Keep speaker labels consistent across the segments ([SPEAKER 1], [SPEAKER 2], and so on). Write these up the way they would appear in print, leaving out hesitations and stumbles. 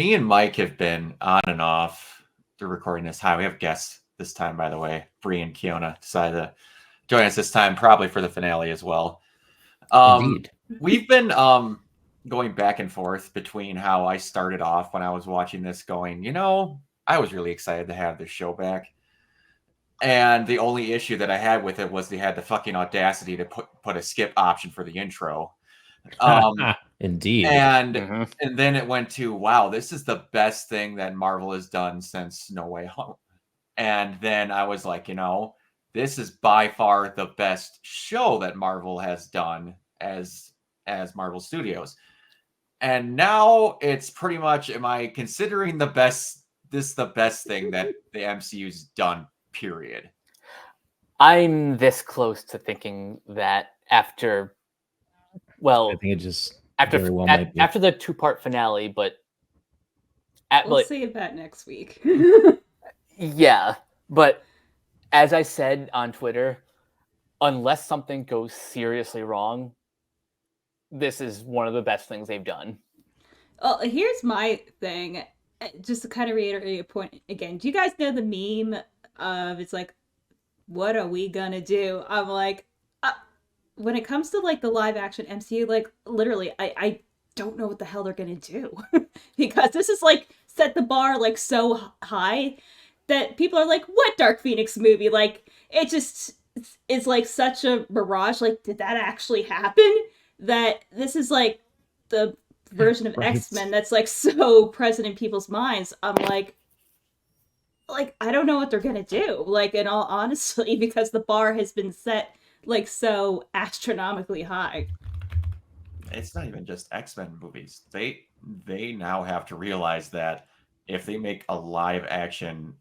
[SPEAKER 1] me and Mike have been on and off through recording this. Hi, we have guests this time, by the way. Bree and Kiona decided to join us this time, probably for the finale as well.
[SPEAKER 2] Indeed.
[SPEAKER 1] We've been going back and forth between how I started off when I was watching this going, I was really excited to have this show back. And the only issue that I had with it was they had the fucking audacity to put a skip option for the intro.
[SPEAKER 2] Indeed.
[SPEAKER 1] And then it went to, wow, this is the best thing that Marvel has done since No Way Home. And then I was like, this is by far the best show that Marvel has done as Marvel Studios. And now it's pretty much, am I considering the best thing that the MCU's done, period?
[SPEAKER 3] I'm this close to thinking that after
[SPEAKER 2] I think it just
[SPEAKER 3] after the 2-part finale, but
[SPEAKER 4] we'll save that next week.
[SPEAKER 3] Yeah, but as I said on Twitter, unless something goes seriously wrong, this is one of the best things they've done.
[SPEAKER 4] Well, here's my thing, just to kind of reiterate your point again. Do you guys know the meme of it's like, what are we gonna do? I'm like, when it comes to like the live action MCU, like literally, I don't know what the hell they're gonna do because this is like set the bar like so high that people are like, what Dark Phoenix movie? Like it just is like such a mirage. Like, did that actually happen? That this is like the version of
[SPEAKER 2] Right.
[SPEAKER 4] X-Men that's like so present in people's minds. I'm like I don't know what they're gonna do. Like in all honesty, because the bar has been set like so astronomically high.
[SPEAKER 1] It's not even just X-Men movies. They now have to realize that if they make a live action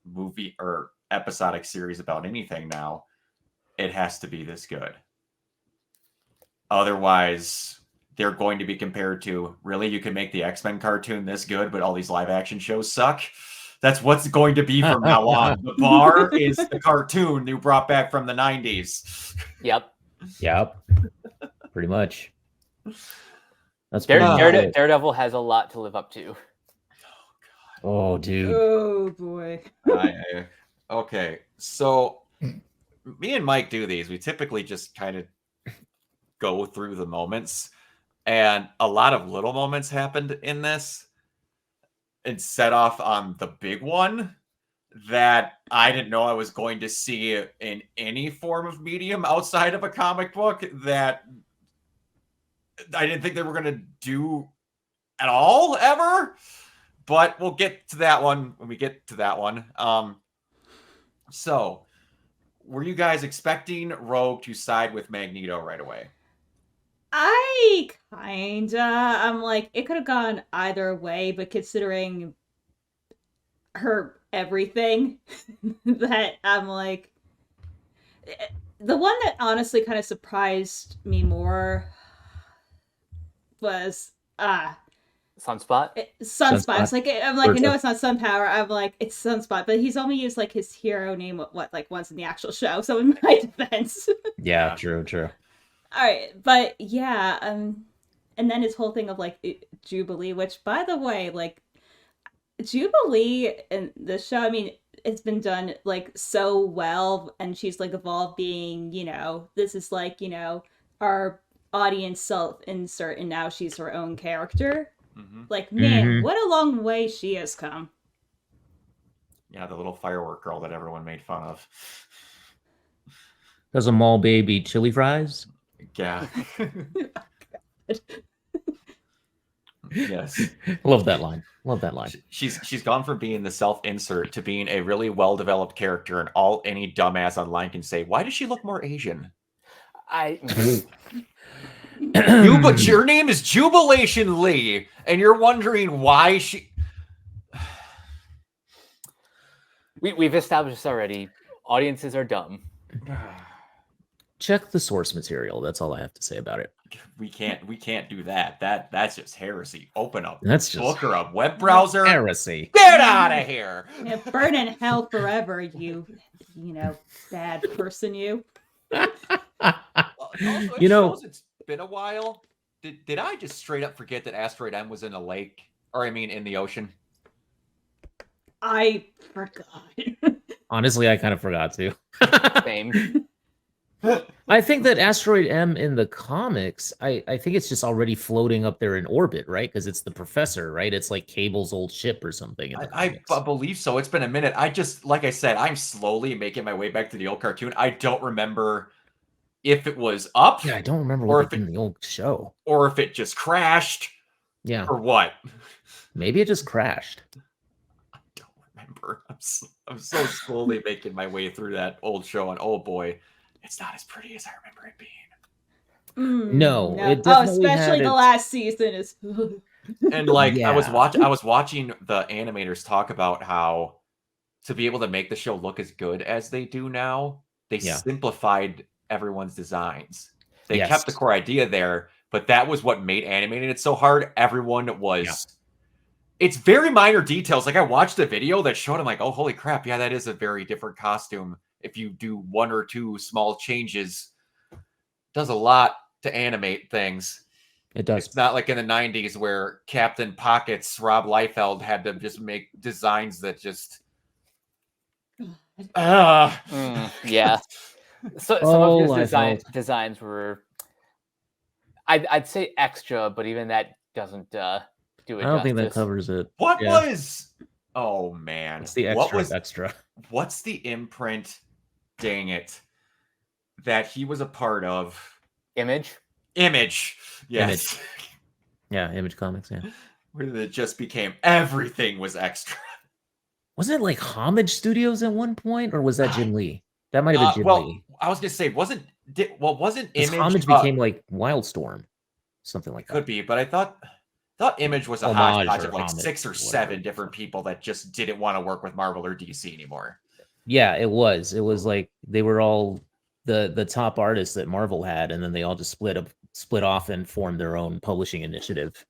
[SPEAKER 1] movie or episodic series about anything now, it has to be this good. Otherwise, they're going to be compared to, really, you can make the X-Men cartoon this good, but all these live action shows suck? That's what's going to be from now on. The bar is the cartoon you brought back from the 90s.
[SPEAKER 3] Yep.
[SPEAKER 2] Pretty much. That's
[SPEAKER 3] Daredevil has a lot to live up to.
[SPEAKER 2] Oh, dude.
[SPEAKER 4] Oh boy.
[SPEAKER 1] Okay, so me and Mike do these. We typically just kind of go through the moments, and a lot of little moments happened in this and set off on the big one that I didn't know I was going to see in any form of medium outside of a comic book, that I didn't think they were going to do at all, ever. But we'll get to that one when we get to that one. So, were you guys expecting Rogue to side with Magneto right away?
[SPEAKER 4] I I'm like, it could have gone either way, but considering her everything, that I'm like, the one that honestly kind of surprised me more was
[SPEAKER 3] Sunspot.
[SPEAKER 4] Sunspot. It's like, I'm like, I know it's not Sunpower. I'm like, it's Sunspot, but he's only used like his hero name like once in the actual show. So in my defense,
[SPEAKER 2] Yeah, true.
[SPEAKER 4] all right, but yeah, and then his whole thing of like Jubilee, which by the way, like Jubilee in the show, I mean, it's been done like so well, and she's like evolved being, this is like, our audience self-insert, and now she's her own character.
[SPEAKER 1] Mm-hmm.
[SPEAKER 4] Like, man, what a long way she has come.
[SPEAKER 1] Yeah, the little firework girl that everyone made fun of.
[SPEAKER 2] Does a mall baby chili fries?
[SPEAKER 1] Yeah. Yes.
[SPEAKER 2] Love that line.
[SPEAKER 1] She's gone from being the self-insert to being a really well-developed character, and any dumbass online can say, why does she look more Asian? But your name is Jubilation Lee, and you're wondering why she...
[SPEAKER 3] We've established this already. Audiences are dumb.
[SPEAKER 2] Check the source material. That's all I have to say about it.
[SPEAKER 1] We can't do that. That's just heresy. Open up
[SPEAKER 2] That's just
[SPEAKER 1] book or a web browser.
[SPEAKER 2] Heresy.
[SPEAKER 1] Get out of here.
[SPEAKER 4] Yeah, burn in hell forever, you bad person, you.
[SPEAKER 1] Also, it's been a while. Did I just straight up forget that Asteroid M was in a lake? Or I mean, in the ocean.
[SPEAKER 4] I forgot.
[SPEAKER 2] Honestly, I kind of forgot to.
[SPEAKER 3] Same.
[SPEAKER 2] I think that Asteroid M in the comics, I think it's just already floating up there in orbit, right? Because it's the professor, right? It's like Cable's old ship or something in the
[SPEAKER 1] I
[SPEAKER 2] comics.
[SPEAKER 1] believe so. It's been a minute. I just, like I said, I'm slowly making my way back to the old cartoon. I don't remember if it was up,
[SPEAKER 2] Yeah, I don't remember
[SPEAKER 1] or
[SPEAKER 2] what
[SPEAKER 1] if
[SPEAKER 2] they did in the old show.
[SPEAKER 1] or if it just crashed,
[SPEAKER 2] Yeah,
[SPEAKER 1] or what.
[SPEAKER 2] maybe it just crashed.
[SPEAKER 1] I don't remember. I'm so slowly making my way through that old show, and oh boy, it's not as pretty as I remember it being.
[SPEAKER 2] No, it
[SPEAKER 4] Oh,
[SPEAKER 2] definitely
[SPEAKER 4] especially
[SPEAKER 2] had
[SPEAKER 4] the
[SPEAKER 2] its-
[SPEAKER 4] last season is.
[SPEAKER 1] And like I was
[SPEAKER 2] Yeah.
[SPEAKER 1] watching the animators talk about how to be able to make the show look as good as they do now, they
[SPEAKER 2] Yeah.
[SPEAKER 1] simplified everyone's designs. They
[SPEAKER 2] Yes.
[SPEAKER 1] kept the core idea there, but that was what made animating it so hard. Everyone was It's very minor details. Like I watched a video that showed, I'm like, oh holy crap, yeah, that is a very different costume. If you do one or two small changes, it does a lot to animate things.
[SPEAKER 2] It does.
[SPEAKER 1] It's not like in the 90s where Captain Pockets, Rob Liefeld had to just make designs that just
[SPEAKER 3] Yeah. So some
[SPEAKER 2] Oh,
[SPEAKER 3] of his
[SPEAKER 2] Liefeld.
[SPEAKER 3] designs were, I'd say extra, but even that doesn't do it
[SPEAKER 2] I don't think that
[SPEAKER 3] justice.
[SPEAKER 2] covers it.
[SPEAKER 1] What
[SPEAKER 2] Yeah.
[SPEAKER 1] was Oh man.
[SPEAKER 2] It's the
[SPEAKER 1] What
[SPEAKER 2] extra
[SPEAKER 1] was
[SPEAKER 2] of extra.
[SPEAKER 1] what's the imprint, dang it, that he was a part of?
[SPEAKER 3] Image.
[SPEAKER 1] Image. Yes.
[SPEAKER 2] Yeah, Image Comics, yeah.
[SPEAKER 1] Where it just became everything was extra.
[SPEAKER 2] Wasn't it like Homage Studios at one point, or was that Jim Lee? That might have been Jim
[SPEAKER 1] Well,
[SPEAKER 2] Lee.
[SPEAKER 1] I was gonna say, wasn't
[SPEAKER 2] Because
[SPEAKER 1] Image
[SPEAKER 2] Homage became like Wildstorm, something like that.
[SPEAKER 1] could be, but I thought Image was a
[SPEAKER 2] Homage
[SPEAKER 1] hodgepodge
[SPEAKER 2] or
[SPEAKER 1] of like
[SPEAKER 2] Homage
[SPEAKER 1] 6 or
[SPEAKER 2] or
[SPEAKER 1] 7
[SPEAKER 2] whatever.
[SPEAKER 1] different people that just didn't want to work with Marvel or DC anymore.
[SPEAKER 2] Yeah, it was. It was like they were all the top artists that Marvel had, and then they all just split off and formed their own publishing initiative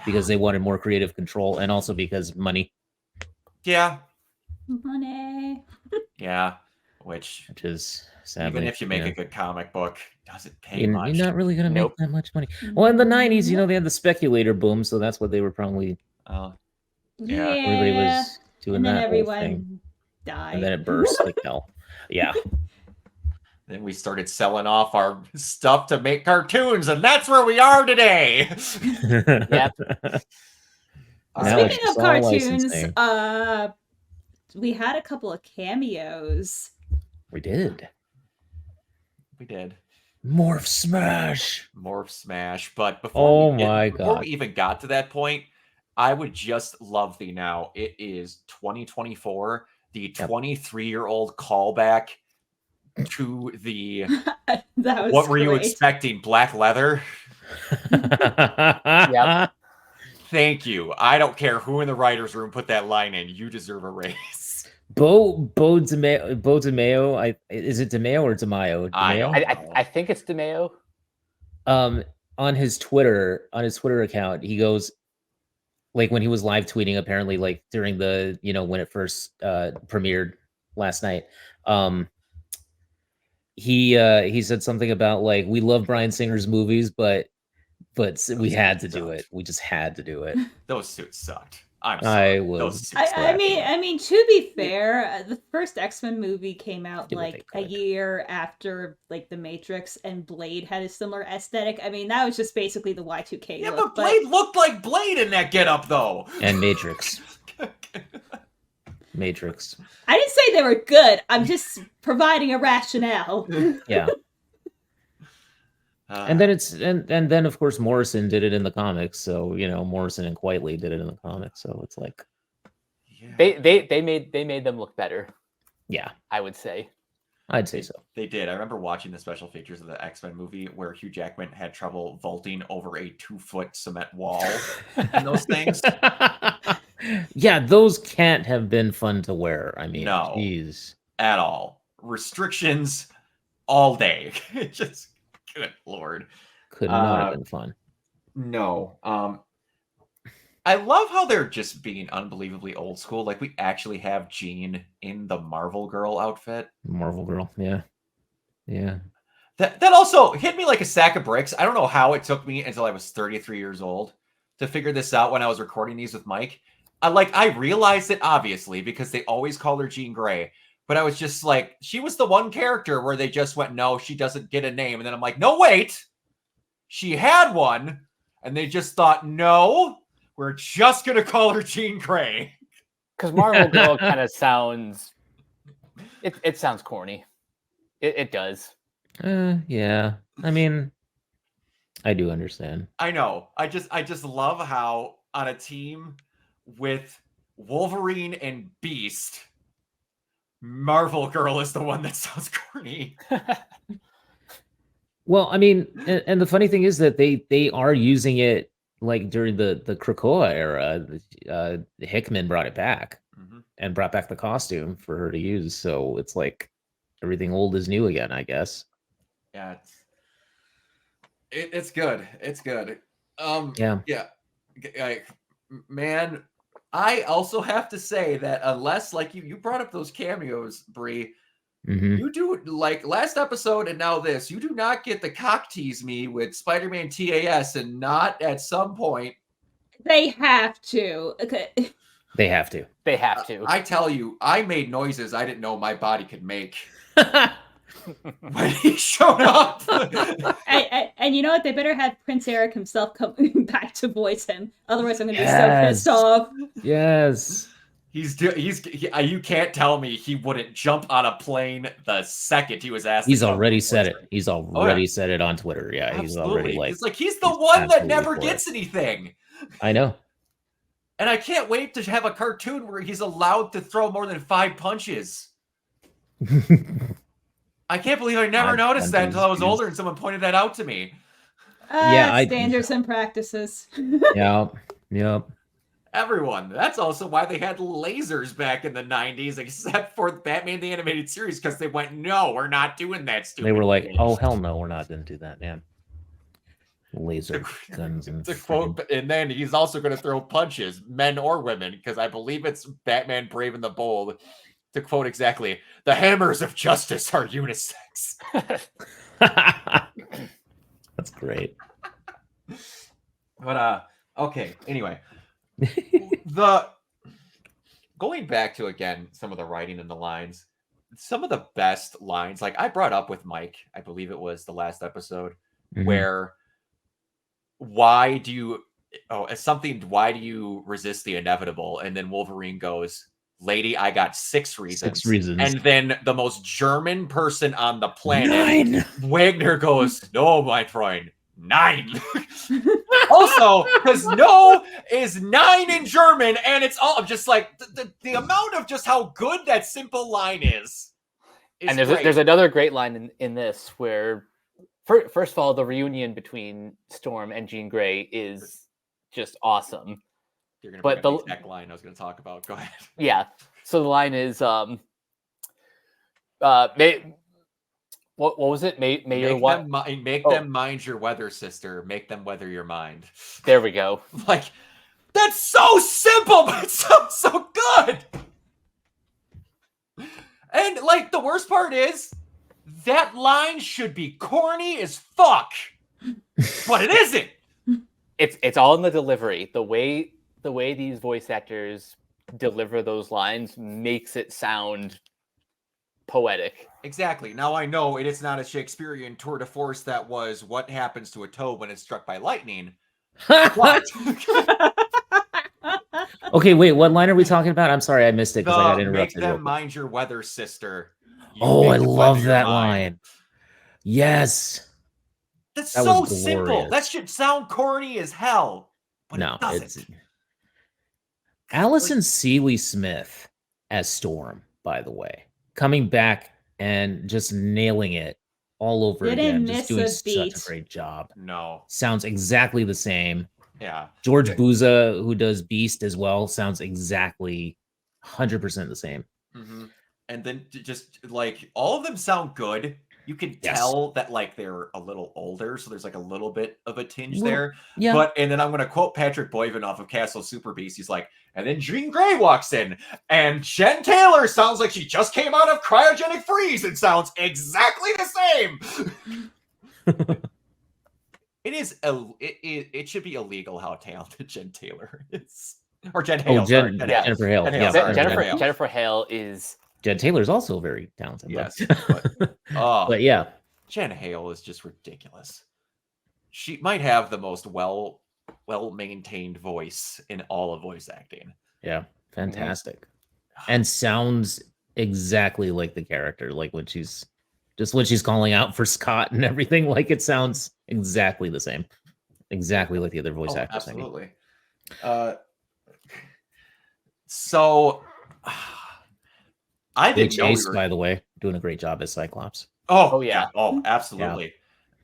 [SPEAKER 2] because they wanted more creative control, and also because money.
[SPEAKER 1] Yeah.
[SPEAKER 4] Money.
[SPEAKER 1] Yeah. Which
[SPEAKER 2] is sadly,
[SPEAKER 1] even if you make a good comic book, doesn't pay
[SPEAKER 2] you're
[SPEAKER 1] much.
[SPEAKER 2] not really gonna
[SPEAKER 3] Nope.
[SPEAKER 2] make that much money. Well, in the '90s, they had the speculator boom, so that's what they were probably.
[SPEAKER 1] Yeah.
[SPEAKER 2] Everybody was doing
[SPEAKER 4] and then
[SPEAKER 2] that
[SPEAKER 4] everyone
[SPEAKER 2] whole thing,
[SPEAKER 4] died.
[SPEAKER 2] and then it burst like hell. Yeah.
[SPEAKER 1] Then we started selling off our stuff to make cartoons, and that's where we are today.
[SPEAKER 3] Yep.
[SPEAKER 2] Now it's
[SPEAKER 4] Speaking
[SPEAKER 2] just
[SPEAKER 4] of
[SPEAKER 2] all
[SPEAKER 4] cartoons,
[SPEAKER 2] licensing.
[SPEAKER 4] we had a couple of cameos.
[SPEAKER 2] We did.
[SPEAKER 1] We did.
[SPEAKER 2] Morph Smash.
[SPEAKER 1] Morph Smash. But before
[SPEAKER 2] God.
[SPEAKER 1] we even got to that point, I would just love the now. It is 2024. The 23-year-old callback to the
[SPEAKER 4] That was
[SPEAKER 1] what were you
[SPEAKER 4] great.
[SPEAKER 1] expecting? Black leather?
[SPEAKER 3] Yep.
[SPEAKER 1] Thank you. I don't care who in the writer's room put that line in. You deserve a raise.
[SPEAKER 2] Bo DeMeo. Is it DeMeo or DeMaio? DeMeo?
[SPEAKER 3] I think it's DeMeo.
[SPEAKER 2] On his Twitter account, he goes, like when he was live tweeting, apparently like during the, when it first premiered last night, he said something about like, we love Bryan Singer's movies, but we had to do it. We just had to do it.
[SPEAKER 1] Those suits sucked. I'm sorry.
[SPEAKER 2] I was.
[SPEAKER 4] I mean, to be fair, the first X-Men movie came out
[SPEAKER 2] Did what
[SPEAKER 4] like
[SPEAKER 2] they
[SPEAKER 4] a
[SPEAKER 2] could.
[SPEAKER 4] year after like The Matrix, and Blade had a similar aesthetic. I mean, that was just basically the Y2K
[SPEAKER 1] Yeah,
[SPEAKER 4] look.
[SPEAKER 1] but Blade looked like Blade in that getup, though.
[SPEAKER 2] And Matrix. Matrix.
[SPEAKER 4] I didn't say they were good. I'm just providing a rationale.
[SPEAKER 2] Yeah. And then and then of course Morrison did it in the comics, so Morrison and Quietly did it in the comics, so it's like
[SPEAKER 3] They made them look better.
[SPEAKER 2] Yeah,
[SPEAKER 3] I would say.
[SPEAKER 2] I'd say so.
[SPEAKER 1] They did. I remember watching the special features of the X-Men movie where Hugh Jackman had trouble vaulting over a 2-foot cement wall in those things.
[SPEAKER 2] Yeah, those can't have been fun to wear. I mean,
[SPEAKER 1] No.
[SPEAKER 2] geez.
[SPEAKER 1] At all. Restrictions all day. Just good Lord.
[SPEAKER 2] Could not have been fun.
[SPEAKER 1] No. I love how they're just being unbelievably old school. Like we actually have Jean in the Marvel Girl outfit.
[SPEAKER 2] Marvel Girl, yeah. Yeah.
[SPEAKER 1] That also hit me like a sack of bricks. I don't know how it took me until I was 33 years old to figure this out when I was recording these with Mike. I realized it obviously because they always call her Jean Grey. But I was just like, she was the one character where they just went, no, she doesn't get a name. And then I'm like, no, wait. She had one. And they just thought, no, we're just going to call her Jean Grey.
[SPEAKER 3] Because Marvel Girl kind of sounds... It sounds corny. It does.
[SPEAKER 2] Yeah. I mean, I do understand.
[SPEAKER 1] I know. I just love how on a team with Wolverine and Beast, Marvel Girl is the one that sounds corny.
[SPEAKER 2] Well, I mean, and the funny thing is that they are using it like during the Krakoa era. Hickman brought it back and brought back the costume for her to use. So it's like everything old is new again, I guess.
[SPEAKER 1] Yeah, it's good. It's good.
[SPEAKER 2] Yeah.
[SPEAKER 1] Man, I also have to say that unless like you brought up those cameos, Bree, you do like last episode and now this, you do not get the cock tease me with Spider-Man TAS and not at some point.
[SPEAKER 4] They have to. Okay.
[SPEAKER 2] They have to.
[SPEAKER 3] They have to.
[SPEAKER 1] I tell you, I made noises I didn't know my body could make when he showed up.
[SPEAKER 4] And you know what? They better have Prince Eric himself coming back to voice him. Otherwise, I'm going to be so pissed off.
[SPEAKER 2] Yes.
[SPEAKER 1] You can't tell me he wouldn't jump on a plane the second he was asked.
[SPEAKER 2] He's already said it. He's already said it on Twitter. Yeah,
[SPEAKER 1] absolutely.
[SPEAKER 2] He's already like.
[SPEAKER 1] It's like he's the one that never gets anything.
[SPEAKER 2] I know.
[SPEAKER 1] And I can't wait to have a cartoon where he's allowed to throw more than 5 punches. I can't believe I never noticed that until I was older and someone pointed that out to me.
[SPEAKER 4] Standards and practices.
[SPEAKER 2] Yep.
[SPEAKER 1] Everyone. That's also why they had lasers back in the 90s, except for Batman the Animated Series, because they went, no, we're not doing that stupid.
[SPEAKER 2] They were like, oh, hell no, we're not going to do that, man. Laser guns and
[SPEAKER 1] quote, and then he's also going to throw punches, men or women, because I believe it's Batman Brave and the Bold. To quote exactly, the hammers of justice are unisex.
[SPEAKER 2] That's great.
[SPEAKER 1] But okay, anyway. Going back to again some of the writing in the lines, some of the best lines, like I brought up with Mike, I believe it was the last episode, where why do you resist the inevitable? And then Wolverine goes, lady, I got 6 reasons.
[SPEAKER 2] 6 reasons.
[SPEAKER 1] And then the most German person on the planet,
[SPEAKER 2] 9.
[SPEAKER 1] Wagner goes, no, my friend, 9. Also, because no is 9 in German, and it's all just like the amount of just how good that simple line is
[SPEAKER 3] and there's another great line in this where, first of all, the reunion between Storm and Jean Grey is just awesome.
[SPEAKER 1] You're gonna bring up the exact line I was going to talk about. Go ahead.
[SPEAKER 3] Yeah. So the line is, what was it? Make
[SPEAKER 1] them mind your weather, sister. Make them weather your mind.
[SPEAKER 3] There we go.
[SPEAKER 1] Like, that's so simple, but it's so good. And like the worst part is that line should be corny as fuck, but it isn't.
[SPEAKER 3] It's all in the delivery. The way these voice actors deliver those lines makes it sound poetic.
[SPEAKER 1] Exactly. Now I know it is not a Shakespearean tour de force that was what happens to a toe when it's struck by lightning. But...
[SPEAKER 2] Okay, wait, what line are we talking about? I'm sorry, I missed it because I got interrupted.
[SPEAKER 1] Make them mind your weather, sister.
[SPEAKER 2] I love that line. Yes.
[SPEAKER 1] That's so simple. That should sound corny as hell. But no, it doesn't.
[SPEAKER 2] It's Allison Seeley Smith as Storm, by the way, coming back and just nailing it all over again, just doing such a great job.
[SPEAKER 1] No,
[SPEAKER 2] sounds exactly the same.
[SPEAKER 1] Yeah,
[SPEAKER 2] George Buza, who does Beast as well, sounds exactly 100% the same.
[SPEAKER 1] And then just like all of them sound good. You can tell that like they're a little older, so there's like a little bit of a tinge there.
[SPEAKER 2] Yeah.
[SPEAKER 1] And then I'm going to quote Patrick Boyven off of Castle Super Beast. He's like, and then Jean Grey walks in, and Jen Taylor sounds like she just came out of cryogenic freeze and sounds exactly the same. it should be illegal how talented Jen Taylor is. Or Jen
[SPEAKER 2] Oh,
[SPEAKER 1] Hale. sorry,
[SPEAKER 2] Jennifer Hale.
[SPEAKER 1] Jen Hale,
[SPEAKER 2] Yeah,
[SPEAKER 1] sorry,
[SPEAKER 3] Jennifer
[SPEAKER 1] Jen Hale.
[SPEAKER 3] Jennifer Hale is
[SPEAKER 2] Jen Taylor's also very talented.
[SPEAKER 1] Yes,
[SPEAKER 2] but, but yeah,
[SPEAKER 1] Jen Hale is just ridiculous. She might have the most well-maintained voice in all of voice acting.
[SPEAKER 2] Yeah, fantastic. And sounds exactly like the character, like when she's calling out for Scott and everything. Like it sounds exactly the same, exactly like the other voice actors.
[SPEAKER 1] Absolutely. So I didn't know
[SPEAKER 2] Chase, by the way, doing a great job as Cyclops.
[SPEAKER 3] Oh, yeah.
[SPEAKER 1] Oh, absolutely.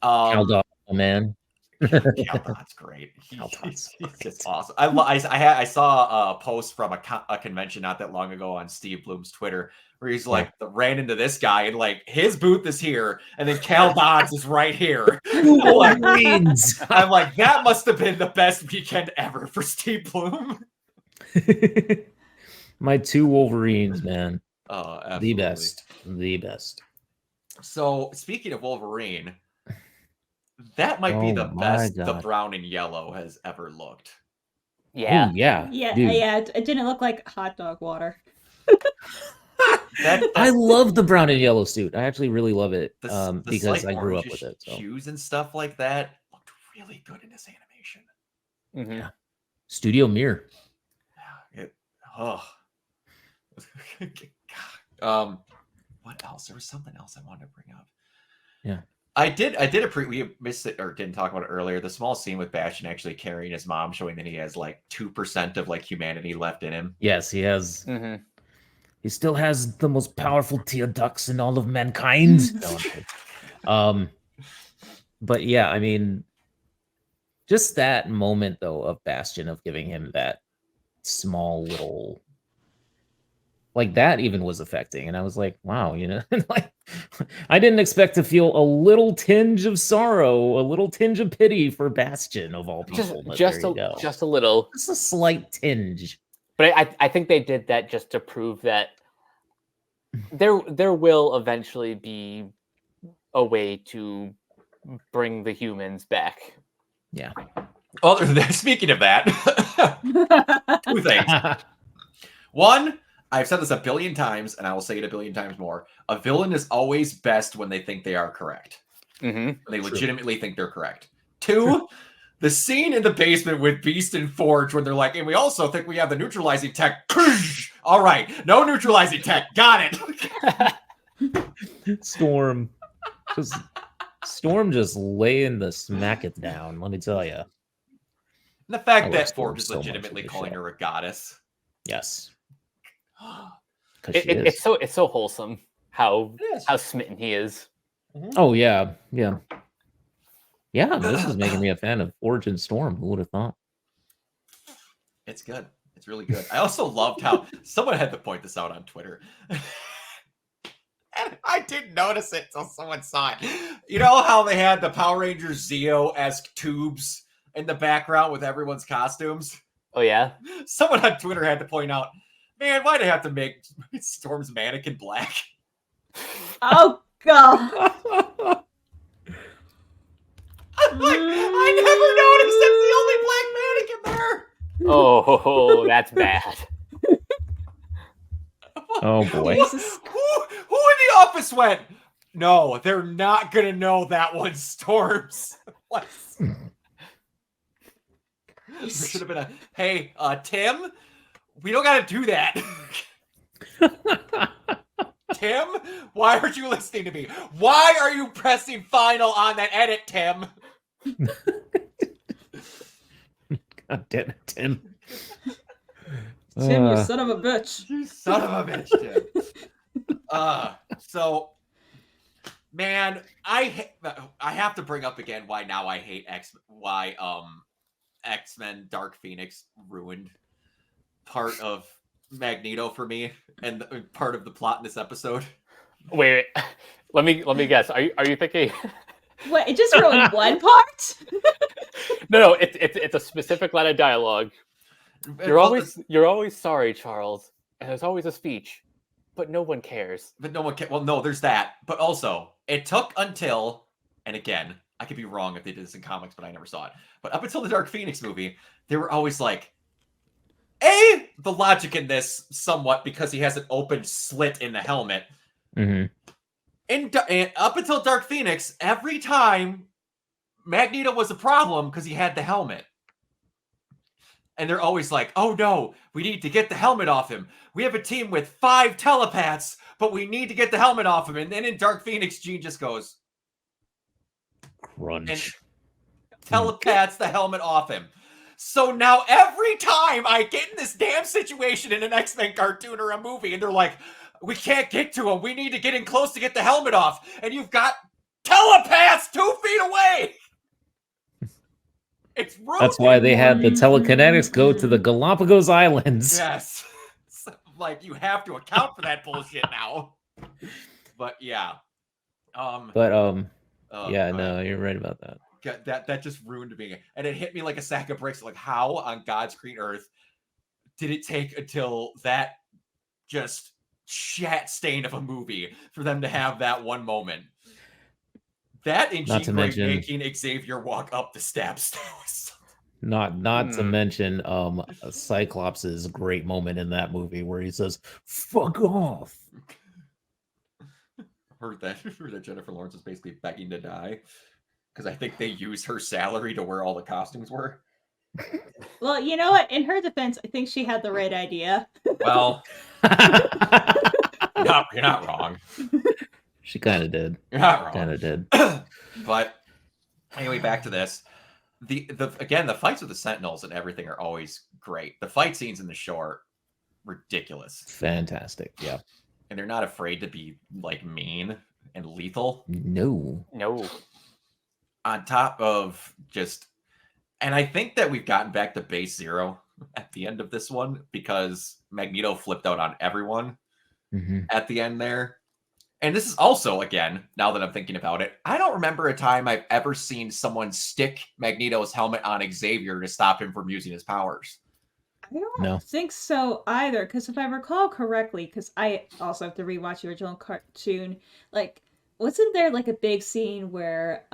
[SPEAKER 2] Cal Dog, man.
[SPEAKER 1] Caldon's great.
[SPEAKER 2] Caldon's
[SPEAKER 1] He's just awesome. I saw a post from a convention not that long ago on Steve Bloom's Twitter where he's like ran into this guy and like his booth is here and then Caldon's is right here.
[SPEAKER 2] Wolverines.
[SPEAKER 1] I'm like, that must have been the best weekend ever for Steve Bloom.
[SPEAKER 2] My two Wolverines, man.
[SPEAKER 1] Oh, absolutely.
[SPEAKER 2] The best.
[SPEAKER 1] So speaking of Wolverine, that might be the best the brown and yellow has ever looked.
[SPEAKER 3] Yeah.
[SPEAKER 2] Ooh, yeah.
[SPEAKER 4] It didn't look like hot dog water.
[SPEAKER 2] I love the brown and yellow suit. I actually really love it
[SPEAKER 1] the
[SPEAKER 2] because I grew up with it. So.
[SPEAKER 1] Hues and stuff like that looked really good in this animation.
[SPEAKER 3] Mm-hmm.
[SPEAKER 2] Yeah. Studio Mirror.
[SPEAKER 1] What else? There was something else I wanted to bring up.
[SPEAKER 2] Yeah.
[SPEAKER 1] We missed it or didn't talk about it earlier. The small scene with Bastion actually carrying his mom, showing that he has like 2% of like humanity left in him.
[SPEAKER 2] Yes, he has.
[SPEAKER 3] Mm-hmm.
[SPEAKER 2] He still has the most powerful tear ducts in all of mankind. But yeah, I mean, just that moment though of Bastion of giving him that small little. Like that even was affecting, and I was like, "Wow, like I didn't expect to feel a little tinge of sorrow, a little tinge of pity for Bastion of all people."
[SPEAKER 3] Just a little,
[SPEAKER 2] just a slight tinge.
[SPEAKER 3] But I think they did that just to prove that there will eventually be a way to bring the humans back.
[SPEAKER 2] Yeah.
[SPEAKER 1] Other than that, speaking of that, 2 things. One. I've said this a billion times, and I will say it a billion times more. A villain is always best when they think they are correct.
[SPEAKER 3] Mm-hmm.
[SPEAKER 1] When they legitimately think they're correct. 2, the scene in the basement with Beast and Forge when they're like, and we also think we have the neutralizing tech. All right, no neutralizing tech. Got
[SPEAKER 2] it. Storm just laying the smack it down, let me tell you.
[SPEAKER 1] The fact that Forge is legitimately calling her a goddess.
[SPEAKER 2] Yes.
[SPEAKER 3] It's so wholesome how smitten he is.
[SPEAKER 2] Mm-hmm. Oh yeah. This is making me a fan of Forge and Storm. Who would have thought?
[SPEAKER 1] It's good. It's really good. I also loved how someone had to point this out on Twitter. And I didn't notice it until someone saw it. You know how they had the Power Rangers Zeo-esque tubes in the background with everyone's costumes?
[SPEAKER 3] Oh yeah.
[SPEAKER 1] Someone on Twitter had to point out, man, why'd I have to make Storm's mannequin black?
[SPEAKER 4] Oh, God.
[SPEAKER 1] I'm like, I never noticed that's the only black mannequin there.
[SPEAKER 3] Oh, that's bad.
[SPEAKER 2] Oh, boy.
[SPEAKER 1] Who in the office went, no, they're not going to know that one's Storm's. What? There should have been a, hey, Tim, we don't got to do that. Tim, why aren't you listening to me? Why are you pressing final on that edit, Tim?
[SPEAKER 2] God damn it, Tim.
[SPEAKER 4] Tim, you son of a bitch.
[SPEAKER 1] You son of a bitch, Tim. So, man, I have to bring up again why now I hate X-Men Dark Phoenix ruined part of Magneto for me and part of the plot in this episode.
[SPEAKER 3] Wait. Let me guess. Are you thinking?
[SPEAKER 4] What? It just ruined one part?
[SPEAKER 3] No. It's a specific line of dialogue. You're always sorry, Charles, and there's always a speech, but no one cares.
[SPEAKER 1] But no one cares. Well, no, there's that. But also, it took until, and again, I could be wrong if they did this in comics, but I never saw it. But up until the Dark Phoenix movie, they were always like, the logic in this somewhat because he has an open slit in the helmet.
[SPEAKER 2] Mm-hmm.
[SPEAKER 1] And up until Dark Phoenix, every time Magneto was a problem because he had the helmet. And they're always like, oh no, we need to get the helmet off him. We have a team with 5 telepaths, but we need to get the helmet off him. And then in Dark Phoenix, Jean just goes,
[SPEAKER 2] crunch.
[SPEAKER 1] And telepaths the helmet off him. So now every time I get in this damn situation in an X-Men cartoon or a movie, and they're like, we can't get to him. We need to get in close to get the helmet off. And you've got telepaths 2 feet away. It's rude.
[SPEAKER 2] That's why they had the telekinetics go to the Galapagos Islands.
[SPEAKER 1] Yes. So, like, you have to account for that bullshit now. But yeah.
[SPEAKER 2] Yeah, no, you're right about that.
[SPEAKER 1] That just ruined me. And it hit me like a sack of bricks. Like, how on God's green earth did it take until that just chat stain of a movie for them to have that one moment? That and Jean Grey making Xavier walk up the steps.
[SPEAKER 2] Not to mention Cyclops' great moment in that movie where he says, fuck off.
[SPEAKER 1] Heard that Jennifer Lawrence is basically begging to die. Because I think they use her salary to where all the costumes were.
[SPEAKER 4] Well, you know what? In her defense, I think she had the right idea.
[SPEAKER 1] Well, you're not wrong.
[SPEAKER 2] She kind of did.
[SPEAKER 1] You're not wrong.
[SPEAKER 2] Kind of did.
[SPEAKER 1] But anyway, back to this. The fights with the Sentinels and everything are always great. The fight scenes in the show are ridiculous.
[SPEAKER 2] Fantastic. Yeah.
[SPEAKER 1] And they're not afraid to be like mean and lethal.
[SPEAKER 2] No.
[SPEAKER 1] On top of just, and I think that we've gotten back to base zero at the end of this one because Magneto flipped out on everyone at the end there. And this is also, again, now that I'm thinking about it, I don't remember a time I've ever seen someone stick Magneto's helmet on Xavier to stop him from using his powers.
[SPEAKER 4] I don't think so either, because if I recall correctly, because I also have to rewatch the original cartoon, like, wasn't there like a big scene where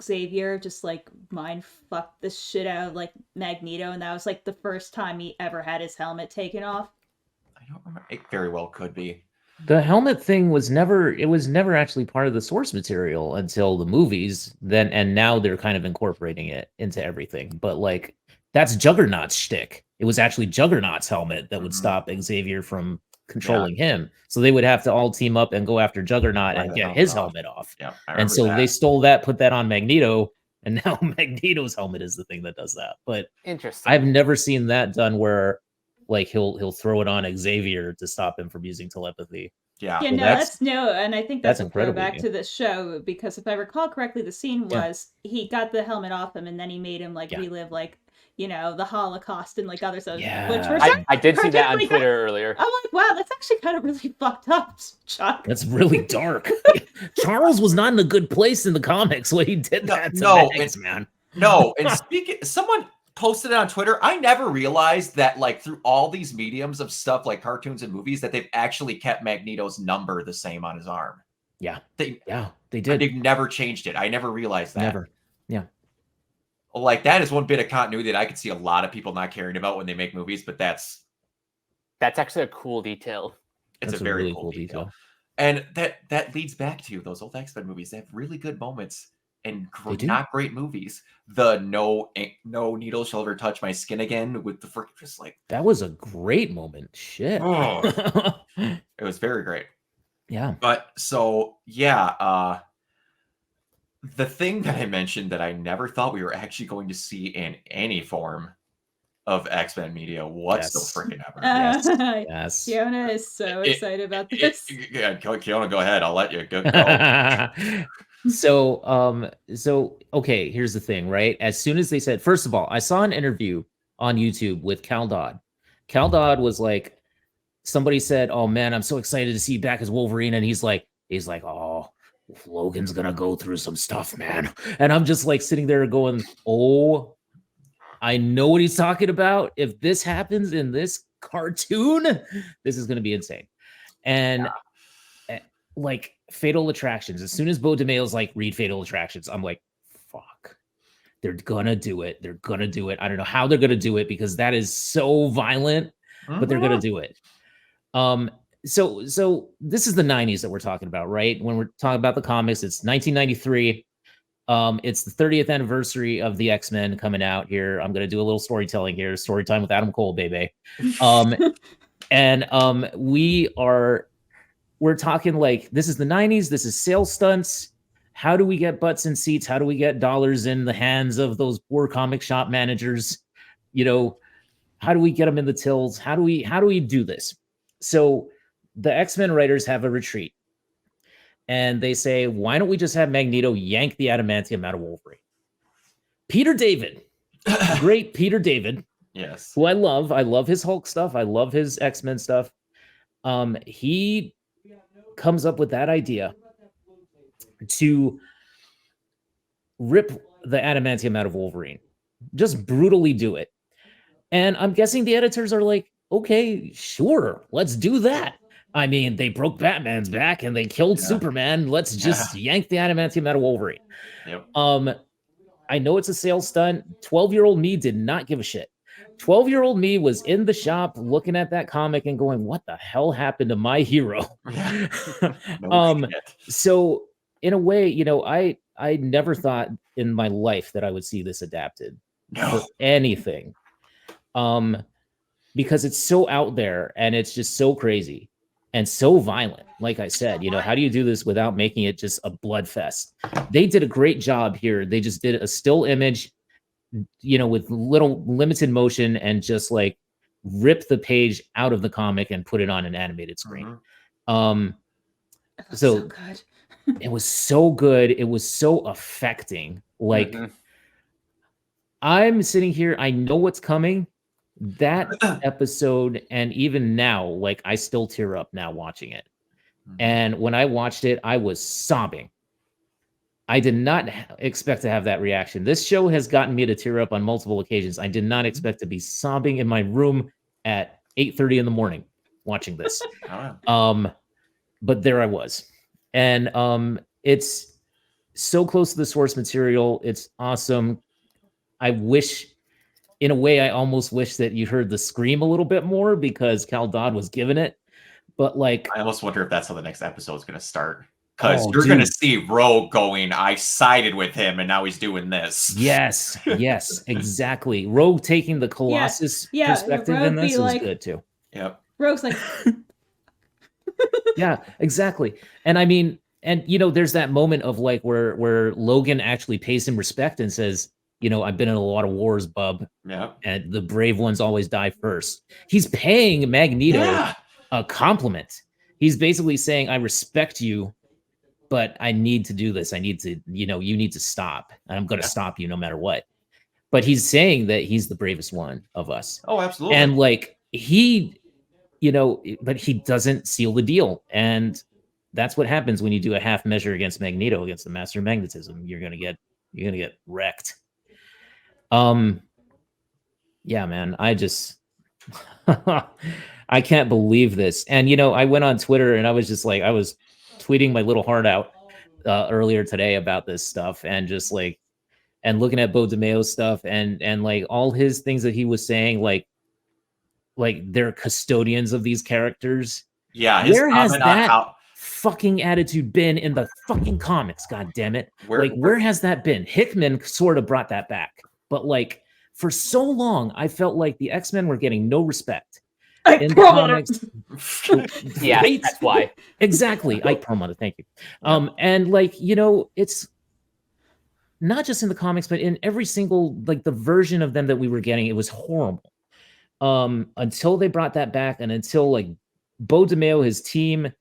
[SPEAKER 4] Xavier just like mind fucked the shit out of like Magneto, and that was like the first time he ever had his helmet taken off?
[SPEAKER 1] I don't remember. It very well could be.
[SPEAKER 2] The helmet thing was never actually part of the source material until the movies, and now they're kind of incorporating it into everything. But like, that's Juggernaut's shtick. It was actually Juggernaut's helmet that would stop Xavier from controlling him. So they would have to all team up and go after Juggernaut and get his helmet off.
[SPEAKER 1] Yeah,
[SPEAKER 2] and so they stole that, put that on Magneto, and now Magneto's helmet is the thing that does that. But
[SPEAKER 3] interesting.
[SPEAKER 2] I've never seen that done where like he'll throw it on Xavier to stop him from using telepathy.
[SPEAKER 1] Yeah,
[SPEAKER 4] no, that's and I think that's a throwback to the show, because if I recall correctly, the scene was he got the helmet off him and then he made him like relive like, you know, the Holocaust and like other stuff.
[SPEAKER 2] Yeah.
[SPEAKER 4] Which
[SPEAKER 3] I did see that on Twitter earlier.
[SPEAKER 4] I'm like, wow, that's actually kind of really fucked up, Chuck.
[SPEAKER 2] That's really dark. Charles was not in a good place in the comics when he did that to Mags, man.
[SPEAKER 1] No, and someone posted it on Twitter. I never realized that, like, through all these mediums of stuff like cartoons and movies, that they've actually kept Magneto's number the same on his arm.
[SPEAKER 2] Yeah.
[SPEAKER 1] They
[SPEAKER 2] did.
[SPEAKER 1] They've never changed it. I never realized that.
[SPEAKER 2] Never. Yeah.
[SPEAKER 1] Like, that is one bit of continuity that I could see a lot of people not caring about when they make movies, but that's
[SPEAKER 3] actually a cool detail.
[SPEAKER 1] It's a very really cool detail. And that leads back to those old X-Men movies. They have really good moments and not great movies. The no needle shall ever touch my skin again with the freaking, just like,
[SPEAKER 2] that was a great moment. Shit.
[SPEAKER 1] Oh, it was very great.
[SPEAKER 2] Yeah.
[SPEAKER 1] But so yeah, the thing that I mentioned that I never thought we were actually going to see in any form of X-Men media whatsoever.
[SPEAKER 2] Yes.
[SPEAKER 4] Kiona is so excited about this.
[SPEAKER 1] Kiona, go ahead. I'll let you go.
[SPEAKER 2] So okay, here's the thing, right? As soon as they said, first of all, I saw an interview on YouTube with Cal Dodd. Cal Dodd was like, somebody said, "Oh man, I'm so excited to see you back as Wolverine," and he's like, "Oh, Logan's gonna go through some stuff, man." And I'm just like sitting there going, "Oh, I know what he's talking about. If this happens in this cartoon, this is gonna be insane." And like, Fatal Attractions. As soon as Bo DeMayo's like, read Fatal Attractions, I'm like, fuck. They're gonna do it. They're gonna do it. I don't know how they're gonna do it because that is so violent, but they're gonna do it. So this is the 90s that we're talking about, right? When we're talking about the comics, it's 1993. It's the 30th anniversary of the X-Men coming out here. I'm gonna do a little storytelling here. Story time with Adam Cole, baby. And we're talking like this is the 90s. This is sales stunts. How do we get butts in seats? How do we get dollars in the hands of those poor comic shop managers? You know, how do we get them in the tills? How do we do this? So the X-Men writers have a retreat and they say, why don't we just have Magneto yank the adamantium out of Wolverine? Peter David, great Peter David.
[SPEAKER 1] Yes.
[SPEAKER 2] Who I love his Hulk stuff. I love his X-Men stuff. He comes up with that idea to rip the adamantium out of Wolverine. Just brutally do it. And I'm guessing the editors are like, okay, sure, let's do that. I mean, they broke Batman's back and they killed Superman. Let's just yank the adamantium out of Wolverine.
[SPEAKER 1] Yep.
[SPEAKER 2] I know it's a sales stunt. 12-year-old me did not give a shit. 12-year-old me was in the shop looking at that comic and going, what the hell happened to my hero? So in a way, you know, I never thought in my life that I would see this adapted for anything. Because it's so out there and it's just so crazy and so violent. Like I said, you know, how do you do this without making it just a blood fest? They did a great job here. They just did a still image, you know, with little limited motion and just like rip the page out of the comic and put it on an animated screen. So
[SPEAKER 4] good.
[SPEAKER 2] It was so good. It was so affecting. Like I'm sitting here, I know what's coming. That episode, and even now, like I still tear up now watching it. And when I watched it, I was sobbing. I did not expect to have that reaction. This show has gotten me to tear up on multiple occasions. I did not expect to be sobbing in my room at 8:30 in the morning watching this. But there I was. And it's so close to the source material. It's awesome. I wish, in a way, I almost wish that you heard the scream a little bit more because Cal Dodd was giving it. But like,
[SPEAKER 1] I almost wonder if that's how the next episode is going to start. Because you're going to see Rogue going, I sided with him, and now he's doing this.
[SPEAKER 2] Yes, exactly. Rogue taking the Colossus perspective in this was good too.
[SPEAKER 1] Yep.
[SPEAKER 4] Rogue's like,
[SPEAKER 2] yeah, exactly. And I mean, and you know, there's that moment of like where Logan actually pays him respect and says, you know, I've been in a lot of wars, bub.
[SPEAKER 1] Yeah.
[SPEAKER 2] And the brave ones always die first. He's paying Magneto a compliment. He's basically saying, I respect you, but I need to do this. I need to, you know, you need to stop. And I'm going to stop you no matter what. But he's saying that he's the bravest one of us.
[SPEAKER 1] Oh, absolutely.
[SPEAKER 2] And like he, you know, but he doesn't seal the deal. And that's what happens when you do a half measure against Magneto, against the Master of Magnetism. You're going to get wrecked. Yeah, man, I just, I can't believe this. And, you know, I went on Twitter and I was just like, I was tweeting my little heart out earlier today about this stuff and just like, and looking at Bo DeMayo's stuff and like all his things that he was saying, like they're custodians of these characters.
[SPEAKER 1] Yeah.
[SPEAKER 2] Where has that fucking attitude been in the fucking comics? God damn it. Where has that been? Hickman sort of brought that back. But like for so long, I felt like the X-Men were getting no respect in the comics.
[SPEAKER 3] Yeah,
[SPEAKER 2] right?
[SPEAKER 3] that's why.
[SPEAKER 2] Exactly. Ike Perlmutter, thank you. And like, you know, it's not just in the comics, but in every single like the version of them that we were getting, it was horrible. Until they brought that back, and until like Bo DeMayo, his team,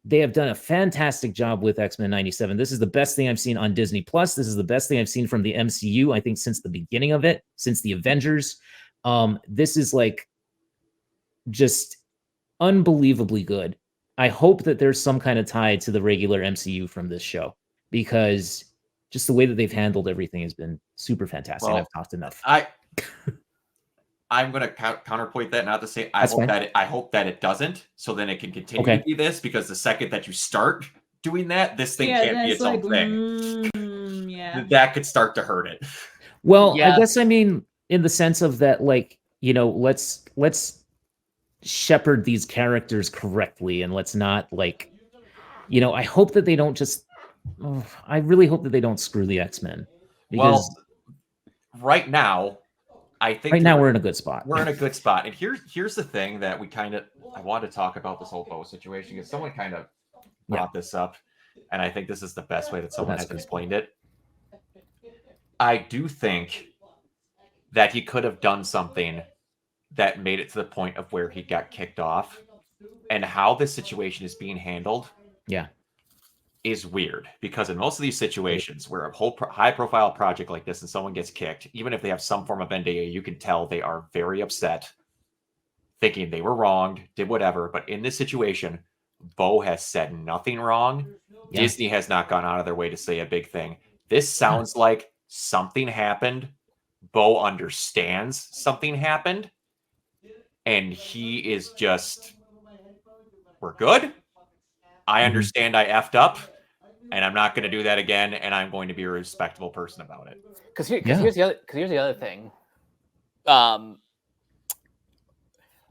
[SPEAKER 2] they have done a fantastic job with X-Men 97. This is the best thing I've seen on Disney Plus. This is the best thing I've seen from the MCU, I think, since the beginning of it, since the Avengers. This is like just unbelievably good. I hope that there's some kind of tie to the regular MCU from this show, because just the way that they've handled everything has been super fantastic.
[SPEAKER 1] Well,
[SPEAKER 2] I've talked enough.
[SPEAKER 1] I'm going to counterpoint that, not to say I hope that it doesn't, so then it can continue to be this, because the second that you start, doing that, this thing
[SPEAKER 4] Yeah,
[SPEAKER 1] can't
[SPEAKER 4] then
[SPEAKER 1] be
[SPEAKER 4] it's
[SPEAKER 1] its own
[SPEAKER 4] like,
[SPEAKER 1] thing.
[SPEAKER 4] yeah.
[SPEAKER 1] That could start to hurt it.
[SPEAKER 2] Well, I
[SPEAKER 3] Yeah.
[SPEAKER 2] guess I mean in the sense of that, like, you know, let's shepherd these characters correctly, and let's not, like, you know, I hope that they don't just. Oh, I really hope that they don't screw the X-Men, because
[SPEAKER 1] right now, I think
[SPEAKER 2] right now we're in a good spot.
[SPEAKER 1] We're in a good spot, and here's the thing that I want to talk about this whole Bo situation, because someone kind of brought this up, and I think this is the best way that someone has explained it. I do think that he could have done something that made it to the point of where he got kicked off, and how this situation is being handled is weird, because in most of these situations where a whole high profile project like this and someone gets kicked, even if they have some form of NDA, you can tell they are very upset, thinking they were wronged, did whatever. But in this situation, Bo has said nothing wrong. Disney has not gone out of their way to say a big thing. This sounds like something happened. Bo understands something happened, and he is just, we're good. I understand I effed up, and I'm not going to do that again, and I'm going to be a respectable person about it.
[SPEAKER 3] Because here's the other thing.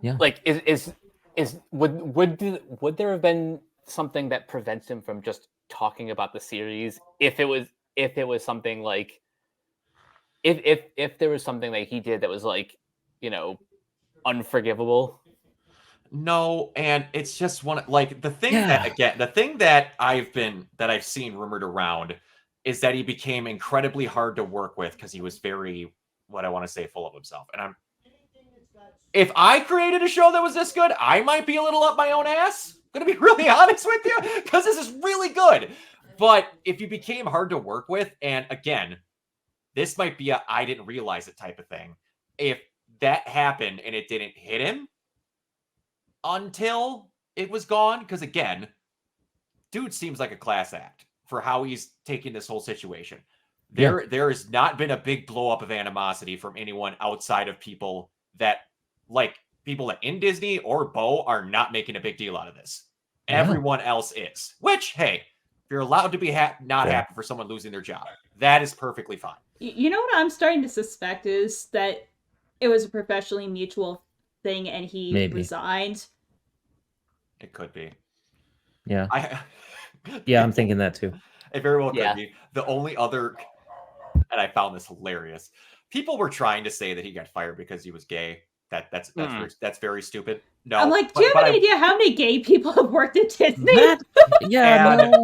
[SPEAKER 3] Like, would there have been something that prevents him from just talking about the series if it was something like if there was something that he did that was, like, you know, unforgivable?
[SPEAKER 1] No, and it's just one, like, the thing that I've seen rumored around is that he became incredibly hard to work with because he was very, what I want to say, full of himself. And if I created a show that was this good, I might be a little up my own ass. I'm gonna be really honest with you, because this is really good. But if you became hard to work with, and again, this might be a I didn't realize it type of thing. If that happened and it didn't hit him until it was gone, because again, dude seems like a class act for how he's taking this whole situation. There has not been a big blow up of animosity from anyone outside of people that, like, people that in Disney or Bo are not making a big deal out of this. Everyone else is. Which, hey, if you're allowed to be not happy for someone losing their job, that is perfectly fine.
[SPEAKER 4] You know what I'm starting to suspect is that it was a professionally mutual thing and he resigned.
[SPEAKER 1] It could be.
[SPEAKER 2] Yeah. I'm thinking that too.
[SPEAKER 1] It very well could be. The only other, and I found this hilarious, people were trying to say that he got fired because he was gay. That's very stupid. No,
[SPEAKER 4] I'm like, do you have any idea how many gay people have worked at Disney?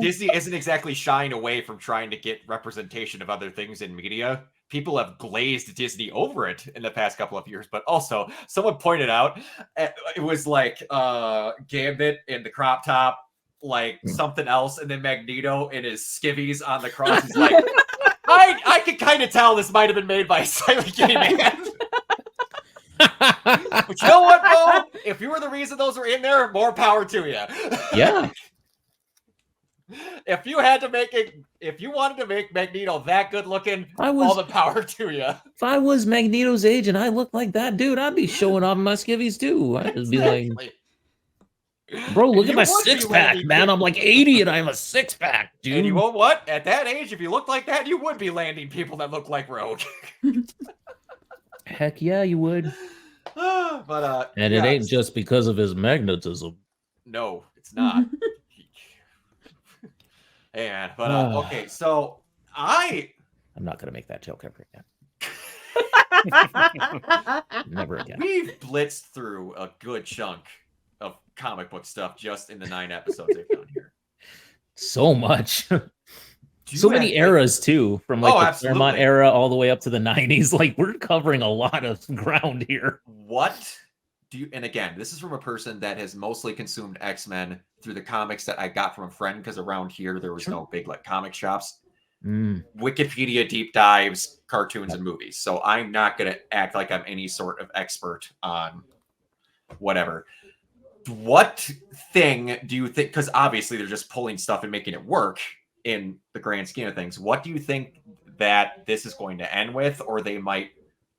[SPEAKER 1] Disney isn't exactly shying away from trying to get representation of other things in media. People have glazed Disney over it in the past couple of years, but also someone pointed out it was like Gambit in the crop top, like something else, and then Magneto in his skivvies on the cross. He's like, I could kind of tell this might have been made by a silent gay man. But you know what, Bo? If you were the reason those were in there, more power to you.
[SPEAKER 2] Yeah.
[SPEAKER 1] If you wanted to make Magneto that good looking, all the power to you.
[SPEAKER 2] If I was Magneto's age and I looked like that, dude, I'd be showing off my skivvies too. I'd just be like, bro, look at my six pack, man. I'm like 80 and I have a six pack, dude.
[SPEAKER 1] And you know what? At that age, if you look like that, you would be landing people that look like Rogue.
[SPEAKER 2] Heck yeah, you would.
[SPEAKER 1] But
[SPEAKER 2] and it ain't just because of his magnetism.
[SPEAKER 1] No, it's not. Okay, so I'm
[SPEAKER 2] not gonna make that joke ever again. Never again.
[SPEAKER 1] We've blitzed through a good chunk of comic book stuff just in the 9 episodes they've done here.
[SPEAKER 2] So much. So many eras too, from like the Claremont era all the way up to the 90s. Like, we're covering a lot of ground here.
[SPEAKER 1] And again, this is from a person that has mostly consumed X-Men through the comics that I got from a friend, because around here there was no big like comic shops. Wikipedia deep dives, cartoons, and movies. So I'm not going to act like I'm any sort of expert on whatever. What thing do you think, because obviously they're just pulling stuff and making it work in the grand scheme of things, what do you think that this is going to end with, or they might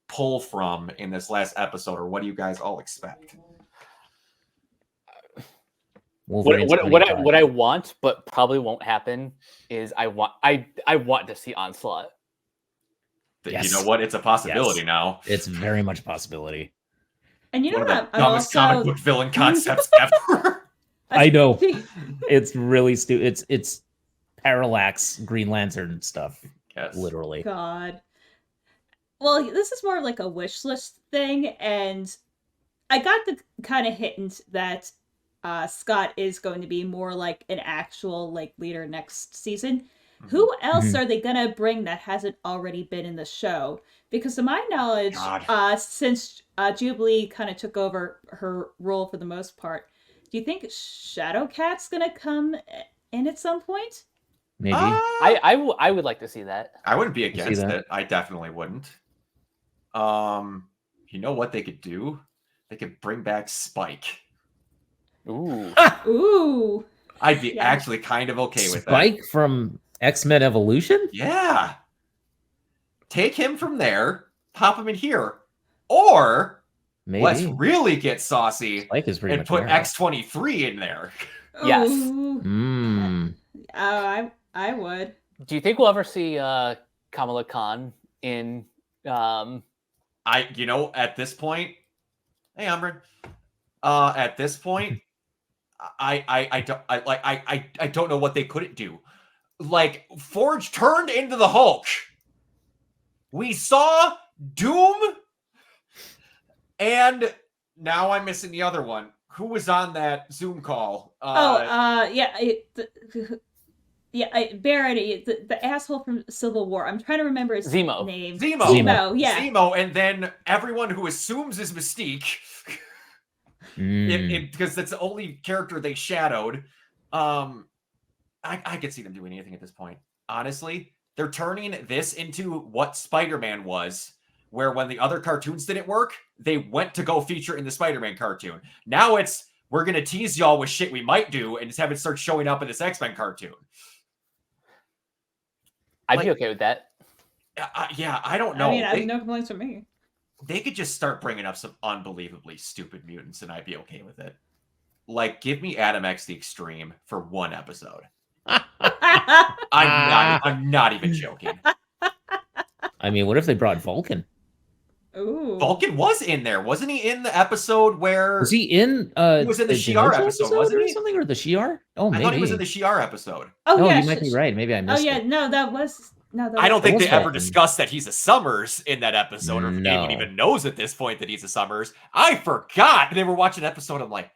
[SPEAKER 1] pull from in this last episode, or what do you guys all expect?
[SPEAKER 2] Wolverine's pretty
[SPEAKER 3] What I
[SPEAKER 2] tight.
[SPEAKER 3] want, but probably won't happen, is I want to see Onslaught.
[SPEAKER 1] You know what? It's a possibility now.
[SPEAKER 2] It's very much a possibility.
[SPEAKER 4] And you know
[SPEAKER 1] One of
[SPEAKER 4] what?
[SPEAKER 1] the
[SPEAKER 4] I'm
[SPEAKER 1] dumbest comic
[SPEAKER 4] also
[SPEAKER 1] book villain concepts ever.
[SPEAKER 2] I know. It's really stupid. It's Parallax Green Lantern stuff.
[SPEAKER 1] Yes.
[SPEAKER 2] Literally.
[SPEAKER 4] God. Well, this is more like a wish list thing, and I got the kind of hint that Scott is going to be more like an actual like leader next season.
[SPEAKER 1] Mm-hmm.
[SPEAKER 4] Who else are they gonna bring that hasn't already been in the show? Because to my knowledge, since Jubilee kind of took over her role for the most part, do you think Shadowcat's gonna come in at some point?
[SPEAKER 2] Maybe.
[SPEAKER 3] I would like to see that.
[SPEAKER 1] I wouldn't be against it. I definitely wouldn't. You know what they could do? They could bring back Spike.
[SPEAKER 3] Ooh.
[SPEAKER 4] Ooh.
[SPEAKER 1] I'd be actually kind of okay with that.
[SPEAKER 2] Spike from X-Men Evolution?
[SPEAKER 1] Yeah. Take him from there, pop him in here. Or let's really get saucy
[SPEAKER 2] Spike is pretty
[SPEAKER 1] and
[SPEAKER 2] much
[SPEAKER 1] put
[SPEAKER 2] there.
[SPEAKER 1] X-23 in there.
[SPEAKER 3] Yes.
[SPEAKER 4] I would.
[SPEAKER 3] Do you think we'll ever see Kamala Khan in
[SPEAKER 1] at this point, hey Umbrin. At this point, I don't know what they couldn't do. Like, Forge turned into the Hulk. We saw Doom, and now I'm missing the other one. Who was on that Zoom call?
[SPEAKER 4] Barrett, the asshole from Civil War. I'm trying to remember his name.
[SPEAKER 1] Zemo,
[SPEAKER 4] yeah.
[SPEAKER 1] Zemo, and then everyone who assumes is Mystique. Because that's the only character they shadowed. I could see them doing anything at this point. Honestly, they're turning this into what Spider-Man was, where when the other cartoons didn't work, they went to go feature in the Spider-Man cartoon. Now it's, we're going to tease y'all with shit we might do and just have it start showing up in this X-Men cartoon.
[SPEAKER 3] I'd be okay with that.
[SPEAKER 1] Yeah, I don't know.
[SPEAKER 4] I mean, I have no complaints from me.
[SPEAKER 1] They could just start bringing up some unbelievably stupid mutants, and I'd be okay with it. Like, give me Adam X the Extreme for one episode. I'm not even joking.
[SPEAKER 2] I mean, what if they brought Vulcan?
[SPEAKER 4] Ooh.
[SPEAKER 1] Vulcan was in there, wasn't he? In the episode where
[SPEAKER 2] was he in?
[SPEAKER 1] He was in the Shi'ar episode, wasn't he?
[SPEAKER 2] Something, or the Shi'ar? Oh, maybe.
[SPEAKER 1] I thought he was in the Shi'ar episode.
[SPEAKER 4] Oh,
[SPEAKER 2] no,
[SPEAKER 4] yeah,
[SPEAKER 2] you might be right. Maybe I missed.
[SPEAKER 4] Oh yeah, no, that was no.
[SPEAKER 1] I don't think they ever
[SPEAKER 2] Vulcan.
[SPEAKER 1] discussed that he's a Summers in that episode, or if anyone even knows at this point that he's a Summers. I forgot. They were watching an episode. I'm like,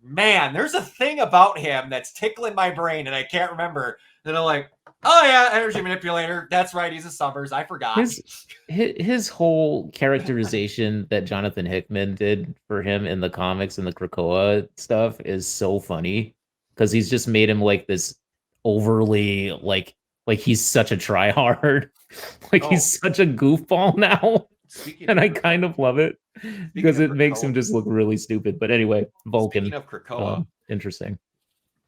[SPEAKER 1] man, there's a thing about him that's tickling my brain, and I can't remember. Then I'm like, oh yeah, energy manipulator. That's right, he's a Summers. I forgot.
[SPEAKER 2] His whole characterization that Jonathan Hickman did for him in the comics and the Krakoa stuff is so funny, because he's just made him like this overly like he's such a tryhard, he's such a goofball now. And I kind of love it because it makes him just look really stupid. But anyway, Vulcan.
[SPEAKER 1] Speaking of Krakoa,
[SPEAKER 2] interesting.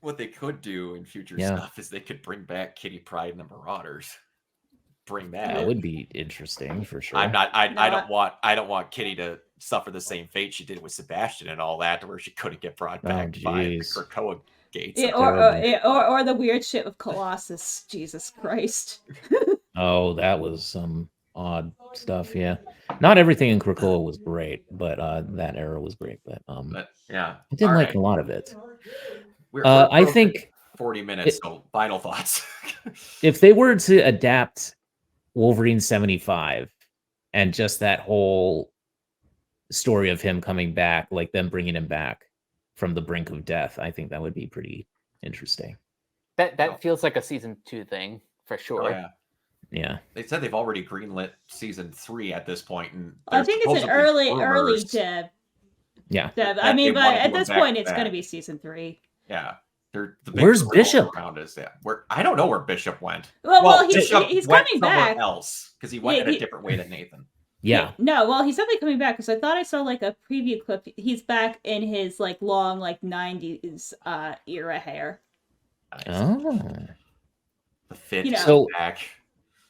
[SPEAKER 1] What they could do in future stuff is they could bring back Kitty Pryde and the Marauders. Bring that
[SPEAKER 2] would be interesting for sure.
[SPEAKER 1] I don't want Kitty to suffer the same fate she did with Sebastian and all that, where she couldn't get brought back by the Krakoa gates.
[SPEAKER 4] Or the weird shit with Colossus. Jesus Christ.
[SPEAKER 2] Oh, that was some odd stuff. Yeah, not everything in Krakoa was great, but that era was great. But
[SPEAKER 1] yeah,
[SPEAKER 2] I didn't like a lot of it.
[SPEAKER 1] I
[SPEAKER 2] think
[SPEAKER 1] 40 minutes. So final thoughts.
[SPEAKER 2] If they were to adapt Wolverine 75 and just that whole story of him coming back, like them bringing him back from the brink of death, I think that would be pretty interesting.
[SPEAKER 3] That feels like a season 2 thing for sure.
[SPEAKER 1] Oh,
[SPEAKER 2] yeah.
[SPEAKER 1] They said they've already greenlit season 3 at this point, and
[SPEAKER 4] I think it's an early Deb.
[SPEAKER 2] Yeah.
[SPEAKER 4] Deb. I mean, but at this point, it's going to be season 3.
[SPEAKER 1] Yeah.
[SPEAKER 2] Where's Bishop?
[SPEAKER 1] Around us. Yeah. I don't know where Bishop went.
[SPEAKER 4] Well, he's
[SPEAKER 1] went
[SPEAKER 4] coming back
[SPEAKER 1] else because he went in a different way than Nathan.
[SPEAKER 2] Yeah.
[SPEAKER 4] No, well, he's definitely coming back because I thought I saw like a preview clip. He's back in his like long like 90s era hair.
[SPEAKER 1] Nice.
[SPEAKER 2] Oh.
[SPEAKER 1] The fit back.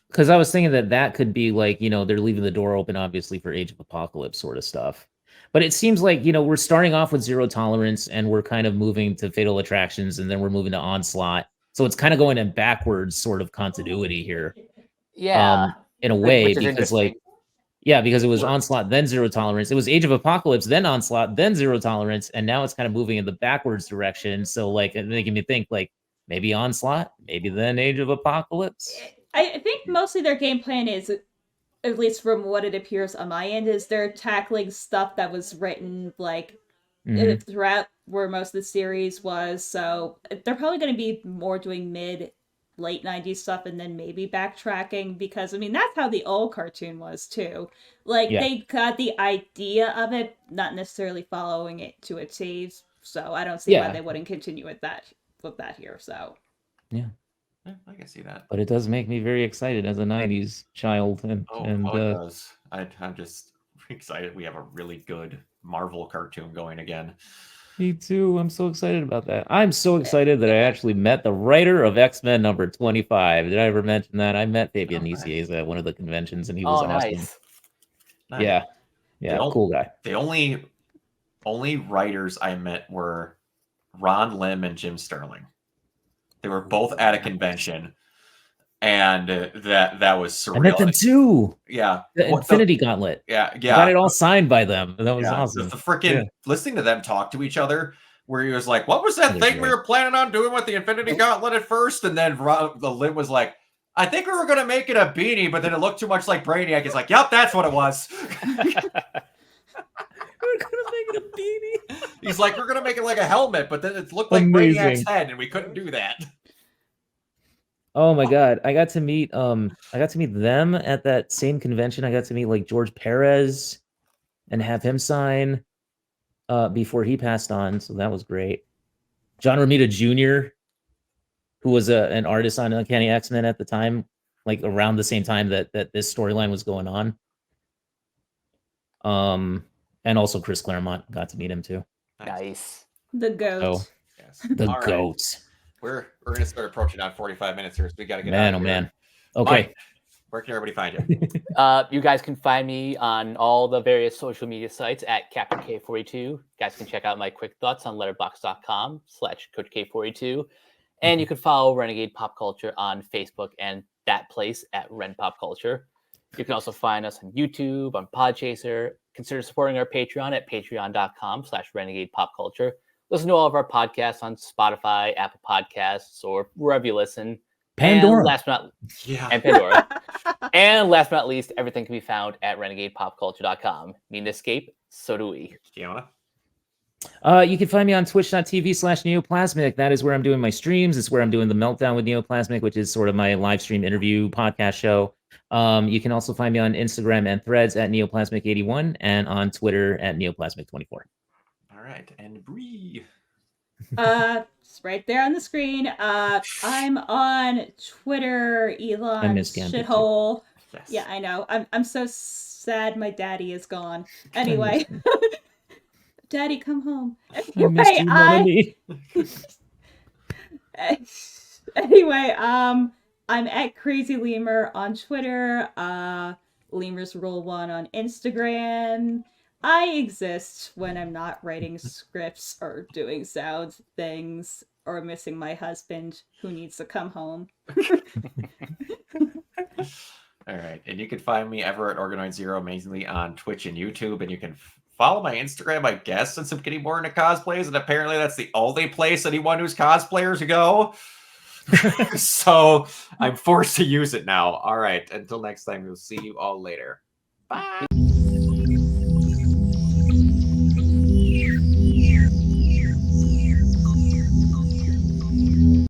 [SPEAKER 2] Because I was thinking that could be like, they're leaving the door open, obviously, for Age of Apocalypse sort of stuff. But it seems like, we're starting off with Zero Tolerance and we're kind of moving to Fatal Attractions and then we're moving to Onslaught. So it's kind of going in backwards sort of continuity here.
[SPEAKER 3] Yeah,
[SPEAKER 2] In a way,
[SPEAKER 3] which is
[SPEAKER 2] because
[SPEAKER 3] interesting.
[SPEAKER 2] because it was
[SPEAKER 1] Sure.
[SPEAKER 2] Onslaught, then Zero Tolerance. It was Age of Apocalypse, then Onslaught, then Zero Tolerance, and now it's kind of moving in the backwards direction. So like making me think like maybe Onslaught, maybe then Age of Apocalypse.
[SPEAKER 4] I think mostly their game plan is, at least from what it appears on my end, is they're tackling stuff that was written like throughout where most of the series was. So they're probably going to be more doing late 90s stuff and then maybe backtracking, because I mean that's how the old cartoon was too. Like they got the idea of it, not necessarily following it to a T. So I don't see why they wouldn't continue with that here. So
[SPEAKER 2] yeah,
[SPEAKER 1] I can see that.
[SPEAKER 2] but it does make me very excited as a 90s child. And
[SPEAKER 1] it does. I'm just excited we have a really good Marvel cartoon going again.
[SPEAKER 2] Me too. I'm so excited about that. I'm so excited that I actually met the writer of X-Men number 25. Did I ever mention that? I met Fabian Nicieza at one of the conventions and he was awesome.
[SPEAKER 3] Nice.
[SPEAKER 2] Yeah. Cool guy.
[SPEAKER 1] The only writers I met were Ron Lim and Jim Sterling. They were both at a convention, and that was surreal.
[SPEAKER 2] I met them too.
[SPEAKER 1] Yeah,
[SPEAKER 2] the Infinity Gauntlet.
[SPEAKER 1] Yeah.
[SPEAKER 2] I got it all signed by them. That was awesome.
[SPEAKER 1] The freaking listening to them talk to each other, where he was like, "What was that thing we were planning on doing with the Infinity Gauntlet at first?" And then the Lim was like, "I think we were going to make it a beanie, but then it looked too much like Brainiac." He's like, "Yep, that's what it was."
[SPEAKER 2] We're gonna make it a beanie.
[SPEAKER 1] He's like, "We're gonna make it like a helmet, but then it looked like Brainiac's head, and we couldn't do that."
[SPEAKER 2] Oh my god, I got to meet them at that same convention. I got to meet like George Perez and have him sign before he passed on, so that was great. John Romita Jr., who was an artist on Uncanny X-Men at the time, like around the same time that this storyline was going on. And also Chris Claremont, got to meet him too.
[SPEAKER 3] Nice.
[SPEAKER 4] The goat.
[SPEAKER 2] Oh, yes. The goat.
[SPEAKER 1] We're gonna start approaching on 45 minutes here, so we gotta get out of here.
[SPEAKER 2] Man. Okay.
[SPEAKER 1] Mike, where can everybody find you?
[SPEAKER 3] You guys can find me on all the various social media sites at Captain K42. You guys can check out my quick thoughts on letterboxd.com/Coach K42. And you can follow Renegade Pop Culture on Facebook and that place at Ren Pop Culture. You can also find us on YouTube, on Podchaser. Consider supporting our Patreon at patreon.com/Renegade Pop Culture. Listen to all of our podcasts on Spotify, Apple Podcasts, or wherever you listen.
[SPEAKER 2] Pandora.
[SPEAKER 3] And Pandora. And last but not least, everything can be found at renegadepopculture.com. Need an escape? So do we.
[SPEAKER 1] Kiana?
[SPEAKER 2] You can find me on twitch.tv/Neoplasmic. That is where I'm doing my streams. It's where I'm doing the Meltdown with Neoplasmic, which is sort of my live stream interview podcast show. You can also find me on Instagram and Threads at Neoplasmic81 and on Twitter at Neoplasmic24.
[SPEAKER 1] All right, and Bree.
[SPEAKER 4] It's right there on the screen. I'm on Twitter, Elon Shithole. Yes. Yeah, I know. I'm so sad my daddy is gone. Anyway. Daddy, come home. Anyway, I'm at Crazy Lemur on Twitter, Lemur's Rule 1 on Instagram. I exist when I'm not writing scripts or doing sound things or missing my husband who needs to come home.
[SPEAKER 1] All right, and you can find me ever at Organoid Zero, mainly on Twitch and YouTube, and you can follow my Instagram, I guess, since I'm getting more into cosplays, and apparently that's the only place anyone who's cosplayers go. So I'm forced to use it now. All right, until next time, we'll see you all later. Bye.